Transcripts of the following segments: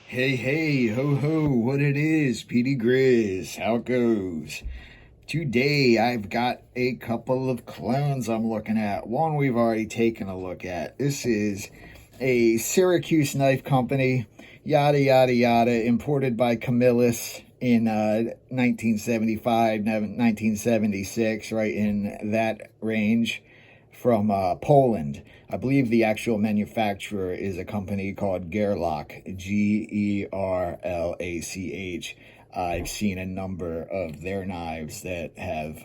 Hey, hey, ho, ho, what it is, Petey Grizz, how it goes. Today, I've got a couple of clones I'm looking at. One we've already taken a look at. This is a Syracuse knife company, yada, yada, yada, imported by Camillus in 1975, 1976, right in that range, from Poland. I believe the actual manufacturer is a company called Gerlach, Gerlach. I've seen a number of their knives that have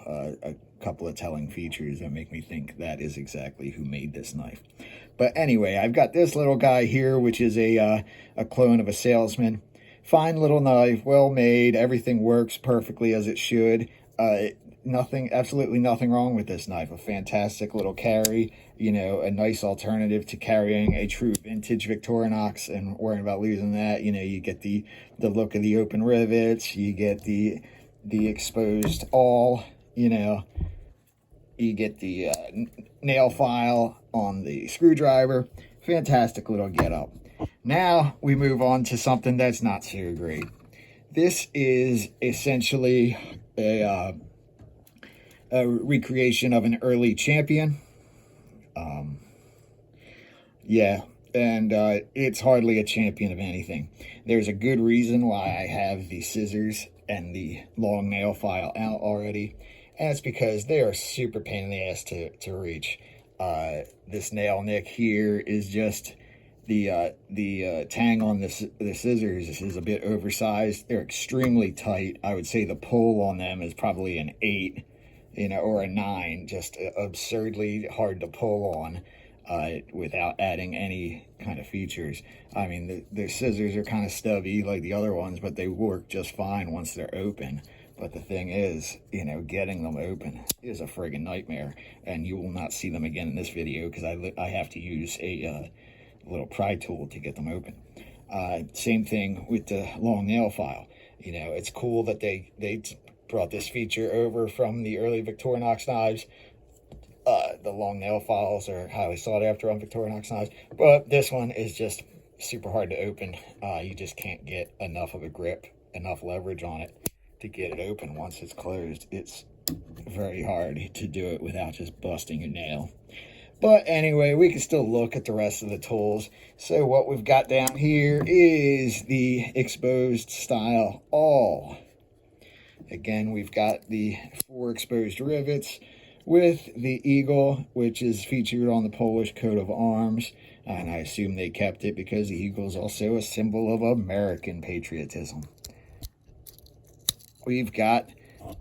a couple of telling features that make me think that is exactly who made this knife. But anyway, I've got this little guy here, which is a clone of a salesman. Fine little knife, well made, everything works perfectly as it should. Absolutely nothing wrong with this knife. A fantastic little carry, a nice alternative to carrying a true vintage Victorinox and worrying about losing that. You get the look of the open rivets, you get the exposed awl, you get the nail file on the screwdriver. Fantastic little getup. Now we move on to something that's not so great. This is essentially a recreation of an early champion. It's hardly a champion of anything. There's a good reason why I have the scissors and the long nail file out already, and it's because they are super pain in the ass to reach. This nail nick here is just the tang on the scissors is a bit oversized. They're extremely tight. I would say the pull on them is probably an 8, or a 9, just absurdly hard to pull on without adding any kind of features. I mean, the scissors are kind of stubby like the other ones, but they work just fine once they're open. But the thing is, getting them open is a friggin' nightmare, and you will not see them again in this video because I have to use a little pry tool to get them open. Same thing with the long nail file. It's cool that they brought this feature over from the early Victorinox knives. The long nail files are highly sought after on Victorinox knives, but this one is just super hard to open. You just can't get enough of a grip, enough leverage on it to get it open once it's closed. It's very hard to do it without just busting a nail. But anyway, we can still look at the rest of the tools. So what we've got down here is the exposed style awl. Again, we've got the 4 exposed rivets with the eagle, which is featured on the Polish coat of arms. And I assume they kept it because the eagle is also a symbol of American patriotism. We've got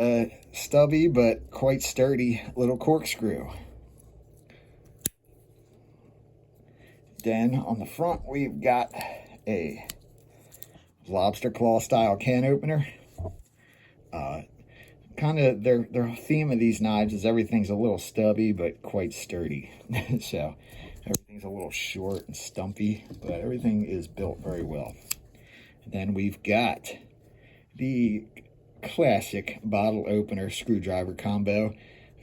a stubby but quite sturdy little corkscrew. Then on the front, we've got a lobster claw style can opener. Kind of their theme of these knives is everything's a little stubby but quite sturdy. So everything's a little short and stumpy, but everything is built very well. Then we've got the classic bottle opener screwdriver combo.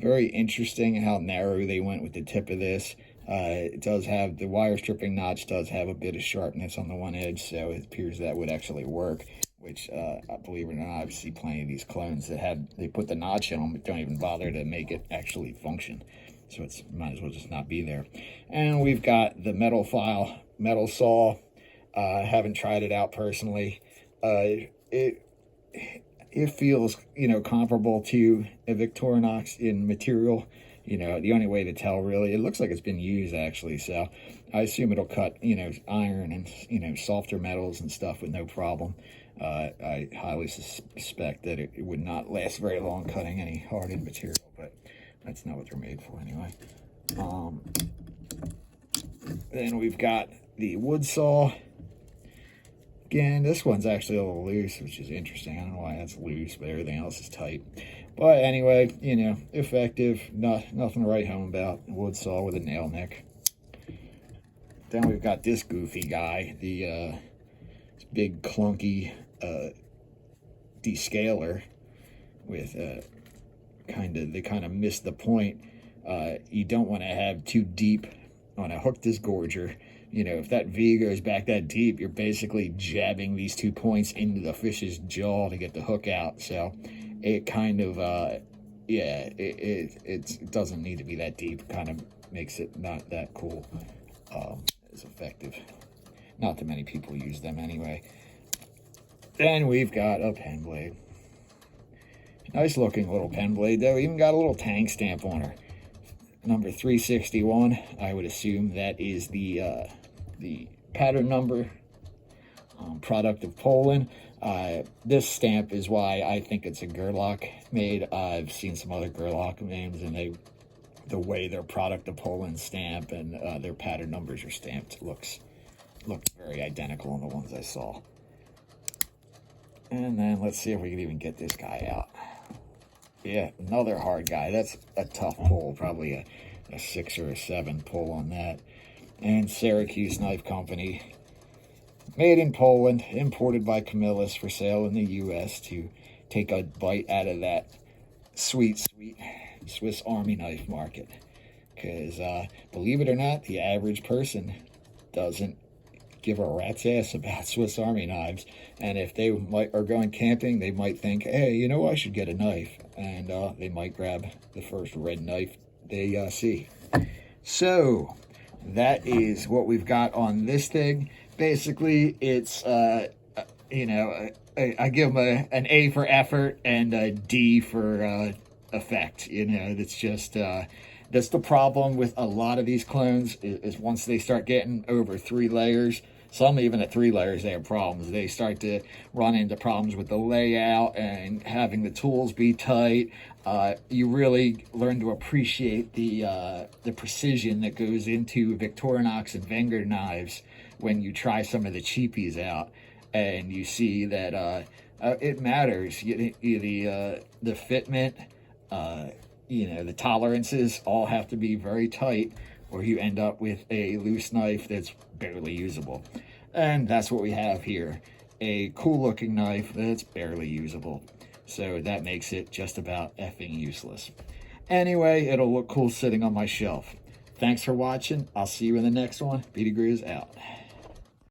Very interesting how narrow they went with the tip of this. It does have the wire stripping notch, does have a bit of sharpness on the one edge, so it appears that would actually work. Which, I believe it or not, I see plenty of these clones that they put the notch in them, but don't even bother to make it actually function. So it might as well just not be there. And we've got the metal file, metal saw. Haven't tried it out personally. It feels, comparable to a Victorinox in material. The only way to tell, really, it looks like it's been used, actually. So I assume it'll cut, iron and, softer metals and stuff with no problem. I highly suspect that it would not last very long cutting any hardened material, but that's not what they're made for anyway. Then we've got the wood saw. Again, this one's actually a little loose, which is interesting. I don't know why that's loose, but everything else is tight. But anyway, effective. Nothing to write home about. Wood saw with a nail nick. Then we've got this goofy guy, the big clunky descaler with they kind of missed the point. You don't want to have too deep on a hook disgorger You know, if that V goes back that deep, you're basically jabbing these 2 points into the fish's jaw to get the hook out. So it kind of, yeah, it doesn't need to be that deep. Kind of makes it not that cool, as effective. Not that many people use them anyway. Then we've got a pen blade. Nice looking little pen blade though. Even got a little tank stamp on her. Number 361. I would assume that is the pattern number. Product of Poland. This stamp is why I think it's a Gerlach made. I've seen some other Gerlach names, and the way their product of Poland stamp and their pattern numbers are stamped looks very identical on the ones I saw. And then let's see if we can even get this guy out. Yeah, another hard guy. That's a tough pull, probably a 6 or a 7 pull on that. And Syracuse Knife Company. Made in Poland, imported by Camillus for sale in the U.S. to take a bite out of that sweet Swiss Army knife market. Because, believe it or not, the average person doesn't give a rat's ass about Swiss Army knives. And if they are going camping, they might think, hey, you know, I should get a knife. And they might grab the first red knife they see. So, that is what we've got on this thing. Basically, it's, you know, I give them an A for effort and a D for effect. You know, that's just, that's the problem with a lot of these clones is once they start getting over 3 layers, some even at 3 layers, they have problems. They start to run into problems with the layout and having the tools be tight. You really learn to appreciate the precision that goes into Victorinox and Wenger knives when you try some of the cheapies out, and you see that it matters. The fitment, you know, the tolerances all have to be very tight, or you end up with a loose knife that's barely usable. And that's what we have here. A cool looking knife that's barely usable. So that makes it just about effing useless. Anyway, it'll look cool sitting on my shelf. Thanks for watching. I'll see you in the next one. BD Grizz out.